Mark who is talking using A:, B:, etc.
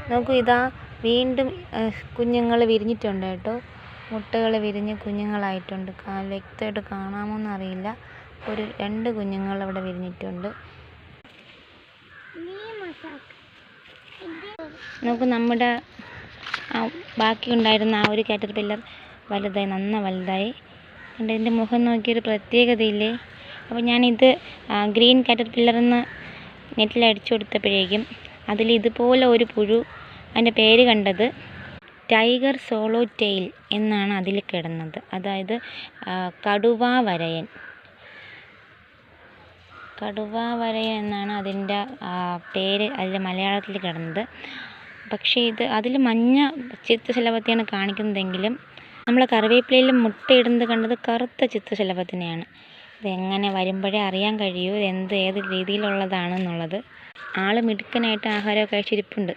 A: നോക്കൂ, ഇതാ വീണ്ടും കുഞ്ഞുങ്ങൾ വിരിഞ്ഞിട്ടുണ്ട് കേട്ടോ. മുട്ടകൾ വിരിഞ്ഞ് കുഞ്ഞുങ്ങളായിട്ടുണ്ട്. വ്യക്തമായിട്ട് കാണാമോന്ന് അറിയില്ല. ഒരു 2 കുഞ്ഞുങ്ങൾ അവിടെ വിരിഞ്ഞിട്ടുണ്ട്. നമുക്ക് നമ്മുടെ ബാക്കി ഉണ്ടായിരുന്ന ആ ഒരു കാറ്റർപില്ലർ വലുതായി, വലുതായി. കണ്ട് ഇതിൻ്റെ മുഖം നോക്കിയൊരു പ്രത്യേകതയില്ലേ. അപ്പോൾ ഞാനിത് ഗ്രീൻ കാറ്റർപില്ലറെന്ന് നെറ്റിൽ അടിച്ചു കൊടുത്തപ്പോഴേക്കും അതിൽ ഇതുപോലെ ഒരു പുഴു, അതിൻ്റെ പേര് കണ്ടത് ടൈഗർ സോളോ ടെയിൽ എന്നാണ് അതിൽ കിടന്നത്. അതായത് കടുവാവരയൻ എന്നാണ് അതിൻ്റെ പേര് അതിൽ മലയാളത്തിൽ കിടന്നത്. പക്ഷേ അതിൽ മഞ്ഞ ചിത്രശലഭത്തെയാണ് കാണിക്കുന്നതെങ്കിലും നമ്മളെ കറിവേപ്പിലയിൽ മുട്ടയിടുന്നത് കണ്ടത് കറുത്ത ചിത്രശലഭത്തിനെയാണ്. ഇതെങ്ങനെ വരുമ്പോഴേ അറിയാൻ കഴിയൂ ഏത് രീതിയിലുള്ളതാണെന്നുള്ളത്. ആൾ മിടുക്കനായിട്ട് ആഹാരമൊക്കെ കഴിച്ചിരിപ്പുണ്ട്.